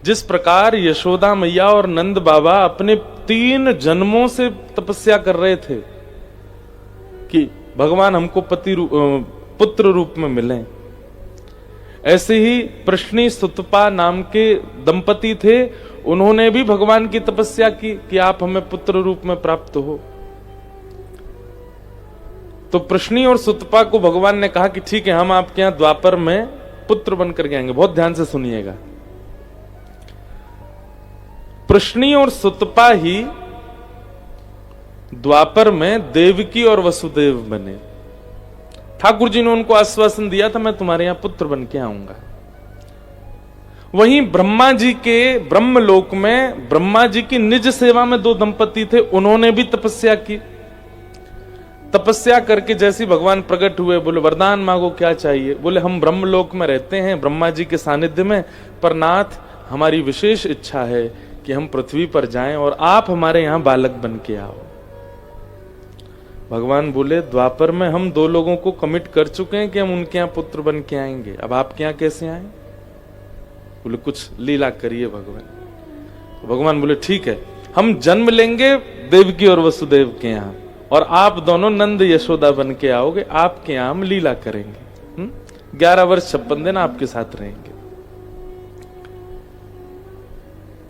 जिस प्रकार यशोदा मैया और नंद बाबा अपने 3 जन्मों से तपस्या कर रहे थे कि भगवान हमको पुत्र रूप में मिले, ऐसे ही प्रश्नी सुतपा नाम के दंपति थे, उन्होंने भी भगवान की तपस्या की कि आप हमें पुत्र रूप में प्राप्त हो। तो प्रश्नी और सुतपा को भगवान ने कहा कि ठीक है, हम आपके यहां द्वापर में पुत्र बनकर के आएंगे। बहुत ध्यान से सुनिएगा। प्रश्नी और सुतपा ही द्वापर में देवकी और वसुदेव बने। ठाकुर जी ने उनको आश्वासन दिया था, मैं तुम्हारे यहां पुत्र बन के आऊंगा। वहीं ब्रह्मा जी के ब्रह्मलोक में ब्रह्मा जी की निज सेवा में 2 दंपति थे, उन्होंने भी तपस्या की। तपस्या करके जैसे भगवान प्रकट हुए, बोले वरदान मांगो, क्या चाहिए? बोले हम ब्रह्मलोक में रहते हैं ब्रह्मा जी के सानिध्य में, पर नाथ हमारी विशेष इच्छा है कि हम पृथ्वी पर जाएं और आप हमारे यहां बालक बन के आओ। भगवान बोले द्वापर में हम 2 लोगों को कमिट कर चुके हैं कि हम उनके यहां पुत्र बन के आएंगे, अब आपके यहां कैसे आए? बोले कुछ लीला करिए भगवान। तो भगवान बोले ठीक है, हम जन्म लेंगे देवकी और वसुदेव के यहां और आप दोनों नंद यशोदा बन के आओगे, आपके यहां हम लीला करेंगे। 11 वर्ष 56 दिन आपके साथ रहेंगे।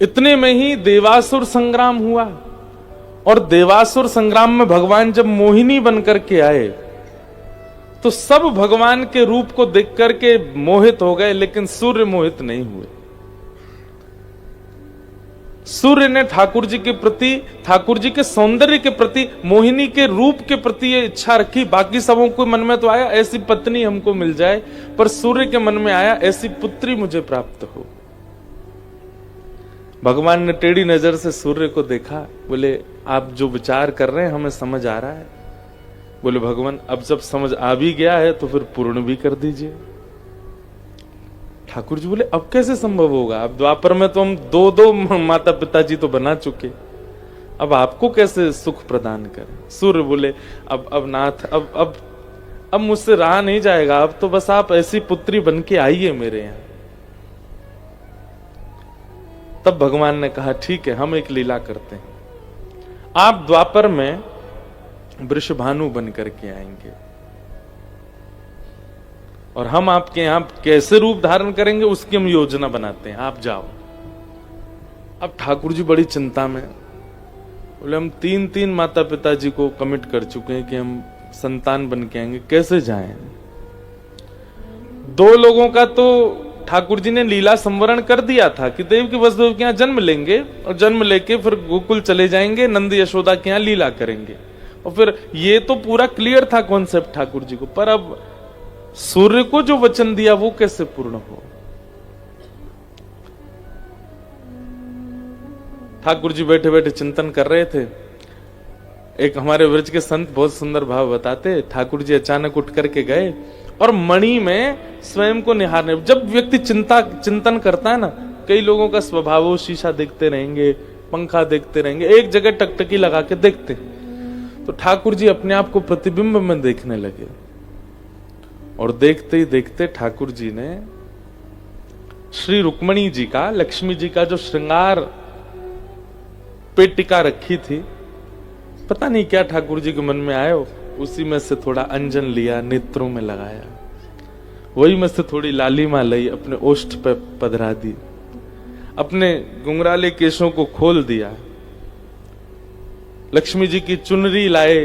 इतने में ही देवासुर संग्राम हुआ और देवासुर संग्राम में भगवान जब मोहिनी बनकर के आए तो सब भगवान के रूप को देख करके मोहित हो गए, लेकिन सूर्य मोहित नहीं हुए। सूर्य ने ठाकुर जी के प्रति, ठाकुर जी के सौंदर्य के प्रति, मोहिनी के रूप के प्रति ये इच्छा रखी। बाकी सबों को मन में तो आया ऐसी पत्नी हमको मिल जाए, पर सूर्य के मन में आया ऐसी पुत्री मुझे प्राप्त हो। भगवान ने टेढ़ी नजर से सूर्य को देखा, बोले आप जो विचार कर रहे हैं हमें समझ आ रहा है। बोले भगवान अब जब समझ आ भी गया है तो फिर पूर्ण भी कर दीजिए। ठाकुर जी बोले अब कैसे संभव होगा? अब द्वापर में तो हम 2 माता पिताजी तो बना चुके, अब आपको कैसे सुख प्रदान करें? सूर्य बोले अब नाथ अब मुझसे रहा नहीं जाएगा, अब तो बस आप ऐसी पुत्री बन के आइए मेरे यहां। तब भगवान ने कहा ठीक है, हम एक लीला करते हैं, आप द्वापर में वृषभानु बन करके आएंगे और हम आपके यहां कैसे रूप धारण करेंगे उसकी हम योजना बनाते हैं, आप जाओ। अब ठाकुर जी बड़ी चिंता में, बोले हम 3 माता पिताजी को कमिट कर चुके हैं कि हम संतान बन के आएंगे, कैसे जाएं? 2 लोगों का तो ठाकुर जी ने लीला संवरण कर दिया था कि देव के वसुदेव के यहां जन्म लेंगे और जन्म लेके फिर गोकुल चले जाएंगे, नंद यशोदा के यहां लीला करेंगे, और फिर ये तो पूरा क्लियर था कॉन्सेप्ट ठाकुर जी को। पर अब सूर्य को जो वचन दिया वो कैसे पूर्ण हो? ठाकुर जी बैठे बैठे चिंतन कर रहे थे। एक हमारे व्रज के संत बहुत सुंदर भाव बताते, ठाकुर जी अचानक उठ करके गए और मणि में स्वयं को निहारने। जब व्यक्ति चिंतन करता है ना, कई लोगों का स्वभाव वो शीशा देखते रहेंगे, पंखा देखते रहेंगे, एक जगह टकटकी लगा के देखते। तो ठाकुर जी अपने आप को प्रतिबिंब में देखने लगे और देखते ही देखते ठाकुर जी ने श्री रुक्मणी जी का, लक्ष्मी जी का जो श्रृंगार पेटिका रखी थी, पता नहीं क्या ठाकुर जी के मन में आया, उसी में से थोड़ा अंजन लिया, नेत्रों में लगाया, वही में से थोड़ी लालिमा लाई, अपने ओष्ठ पे पधरा दी, अपने घुंघराले केशों को खोल दिया, लक्ष्मी जी की चुनरी लाए,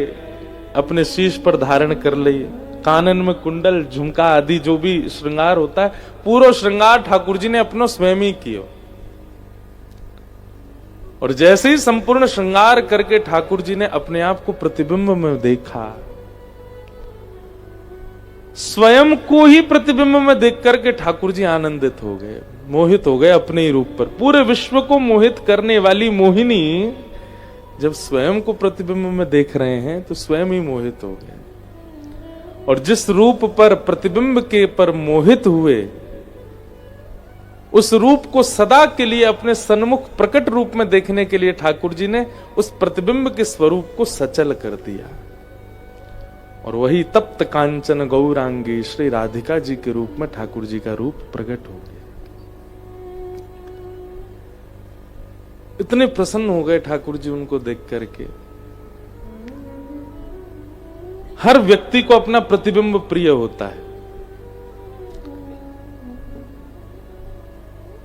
अपने शीश पर धारण कर ली, कानन में कुंडल, झुमका आदि जो भी श्रृंगार होता है, पूरा श्रृंगार ठाकुर जी ने अपनो स्वयं ही किया। और जैसे ही संपूर्ण श्रृंगार करके ठाकुर जी ने अपने आप को प्रतिबिंब में देखा, स्वयं को ही प्रतिबिंब में देख करके ठाकुर जी आनंदित हो गए, मोहित हो गए अपने ही रूप पर। पूरे विश्व को मोहित करने वाली मोहिनी जब स्वयं को प्रतिबिंब में देख रहे हैं तो स्वयं ही मोहित हो गए। और जिस रूप पर प्रतिबिंब के पर मोहित हुए, उस रूप को सदा के लिए अपने सन्मुख प्रकट रूप में देखने के लिए ठाकुर जी ने उस प्रतिबिंब के स्वरूप को सचल कर दिया। और वही तप्त कांचन गौरांगी श्री राधिका जी के रूप में ठाकुर जी का रूप प्रकट हो गया। इतने प्रसन्न हो गए ठाकुर जी उनको देख करके। हर व्यक्ति को अपना प्रतिबिंब प्रिय होता है।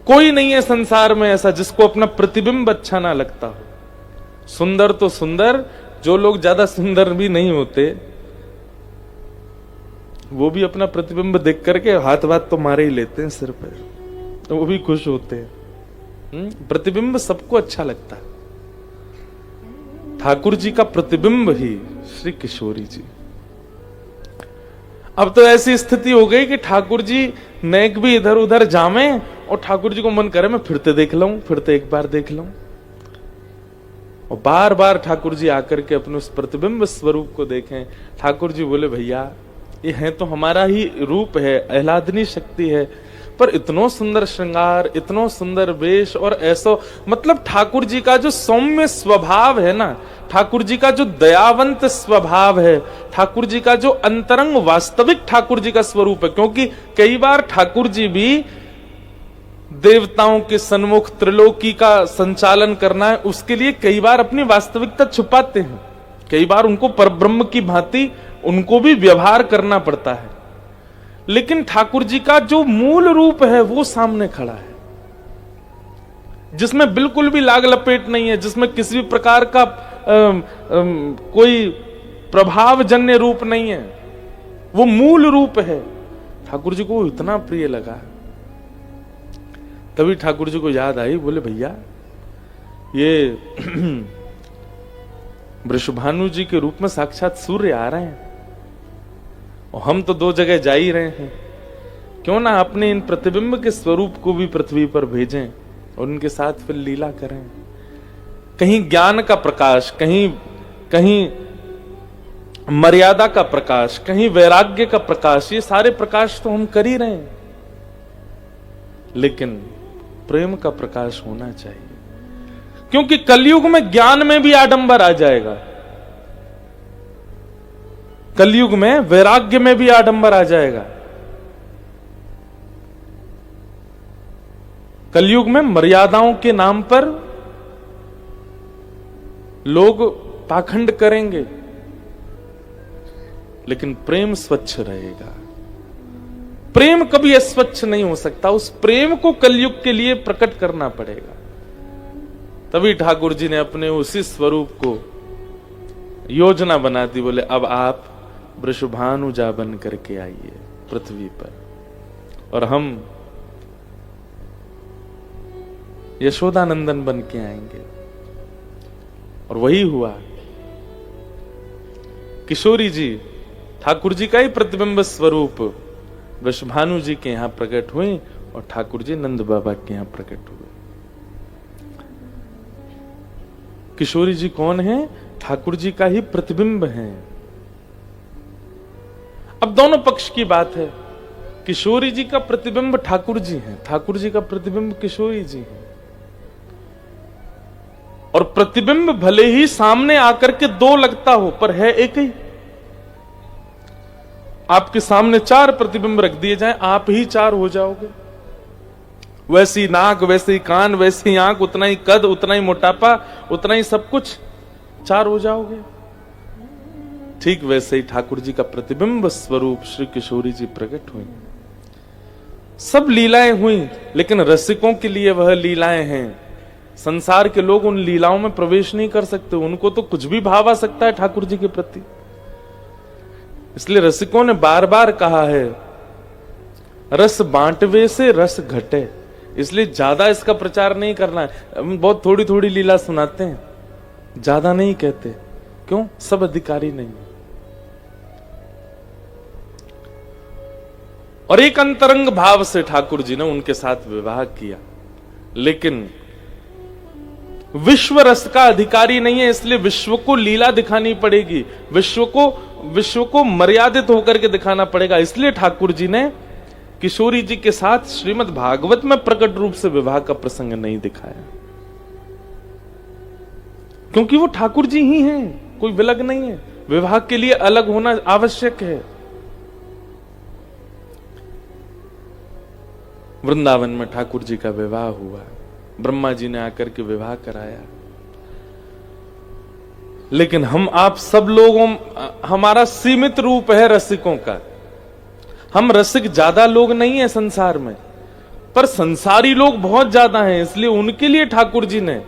कोई नहीं है संसार में ऐसा जिसको अपना प्रतिबिंब अच्छा ना लगता हो। सुंदर तो सुंदर, जो लोग ज्यादा सुंदर भी नहीं होते वो भी अपना प्रतिबिंब देख करके हाथ वाथ तो मारे ही लेते हैं सिर पर, तो वो भी खुश होते हैं। प्रतिबिंब सबको अच्छा लगता है। ठाकुर जी का प्रतिबिंब ही श्री किशोरी जी। अब तो ऐसी स्थिति हो गई कि ठाकुर जी नेक भी इधर उधर जामे और ठाकुर जी को मन करे मैं फिरते देख लूं, फिरते एक बार देख लूं, और बार बार ठाकुर जी आकर के अपने उस प्रतिबिंब स्वरूप को देखें। ठाकुर जी बोले भैया ये है तो हमारा ही रूप है, आह्लादनी शक्ति है, पर इतनो सुंदर श्रृंगार, इतनो सुंदर वेश, और ऐसो मतलब ठाकुर जी का जो सौम्य स्वभाव है ना, ठाकुर जी का जो दयावंत स्वभाव है, ठाकुर जी का जो अंतरंग वास्तविक ठाकुर जी का स्वरूप है। क्योंकि कई बार ठाकुर जी भी देवताओं के सन्मुख त्रिलोकी का संचालन करना है, उसके लिए कई बार अपनी वास्तविकता छुपाते हैं। कई बार उनको परब्रह्म की भांति उनको भी व्यवहार करना पड़ता है, लेकिन ठाकुर जी का जो मूल रूप है वो सामने खड़ा है, जिसमें बिल्कुल भी लाग लपेट नहीं है, जिसमें किसी भी प्रकार का कोई प्रभावजन्य रूप नहीं है, वो मूल रूप है। ठाकुर जी को इतना प्रिय लगा। तभी ठाकुर जी को याद आई, बोले भैया ये वृषभानु जी के रूप में साक्षात सूर्य आ रहे हैं और हम तो दो जगह जा ही रहे हैं, क्यों ना अपने इन प्रतिबिंब के स्वरूप को भी पृथ्वी पर भेजें और उनके साथ फिर लीला करें। कहीं ज्ञान का प्रकाश, कहीं मर्यादा का प्रकाश, कहीं वैराग्य का प्रकाश, ये सारे प्रकाश तो हम कर ही रहे हैं, लेकिन प्रेम का प्रकाश होना चाहिए। क्योंकि कलयुग में ज्ञान में भी आडंबर आ जाएगा, कलयुग में वैराग्य में भी आडंबर आ जाएगा, कलयुग में मर्यादाओं के नाम पर लोग पाखंड करेंगे, लेकिन प्रेम स्वच्छ रहेगा। प्रेम कभी अस्वच्छ नहीं हो सकता, उस प्रेम को कलयुग के लिए प्रकट करना पड़ेगा। तभी ठाकुर जी ने अपने उसी स्वरूप को योजना बना दी, बोले अब आप वृषभानुजा बन करके आइए पृथ्वी पर और हम यशोदानंदन बन के आएंगे। और वही हुआ। किशोरी जी ठाकुर जी का ही प्रतिबिंब स्वरूप वृषभानु जी के यहां प्रकट हुए और ठाकुर जी नंद बाबा के यहां प्रकट हुए। किशोरी जी कौन है? ठाकुर जी का ही प्रतिबिंब है। अब दोनों पक्ष की बात है। किशोरी जी का प्रतिबिंब ठाकुर जी हैं, ठाकुर जी का प्रतिबिंब किशोरी जी हैं। और प्रतिबिंब भले ही सामने आकर के दो लगता हो, पर है एक ही। आपके सामने चार प्रतिबिंब रख दिए जाएं, आप ही चार हो जाओगे। वैसी नाक, वैसे ही कान, वैसी आंख, उतना ही कद, उतना ही मोटापा, उतना ही सब कुछ, चार हो जाओगे। ठीक वैसे ही ठाकुर जी का प्रतिबिंब स्वरूप श्री किशोरी जी प्रकट हुई। सब लीलाएं हुई, लेकिन रसिकों के लिए वह लीलाएं हैं। संसार के लोग उन लीलाओं में प्रवेश नहीं कर सकते, उनको तो कुछ भी भाव आ सकता है ठाकुर जी के प्रति। इसलिए रसिकों ने बार बार कहा है, रस बांटवे से रस घटे। इसलिए ज्यादा इसका प्रचार नहीं करना है। बहुत थोड़ी थोड़ी लीला सुनाते हैं, ज्यादा नहीं कहते। क्यों? सब अधिकारी नहीं। और एक अंतरंग भाव से ठाकुर जी ने उनके साथ विवाह किया, लेकिन विश्व रस का अधिकारी नहीं है, इसलिए विश्व को लीला दिखानी पड़ेगी, विश्व को मर्यादित होकर के दिखाना पड़ेगा। इसलिए ठाकुर जी ने किशोरी जी के साथ श्रीमद् भागवत में प्रकट रूप से विवाह का प्रसंग नहीं दिखाया, क्योंकि वो ठाकुर जी ही हैं, कोई विलग नहीं है। विवाह के लिए अलग होना आवश्यक है। वृंदावन में ठाकुर जी का विवाह हुआ। ब्रह्मा जी ने आकर के विवाह कराया। लेकिन हम आप सब लोगों, हमारा सीमित रूप है रसिकों का। हम रसिक ज्यादा लोग नहीं है संसार में, पर संसारी लोग बहुत ज्यादा हैं। इसलिए उनके लिए ठाकुर जी ने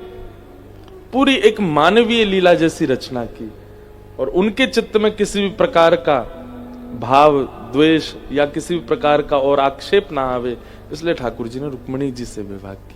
पूरी एक मानवीय लीला जैसी रचना की, और उनके चित्त में किसी भी प्रकार का भाव, द्वेष या किसी भी प्रकार का और आक्षेप ना आवे, इसलिए ठाकुर जी ने रुक्मिणी जी से विवाह किया।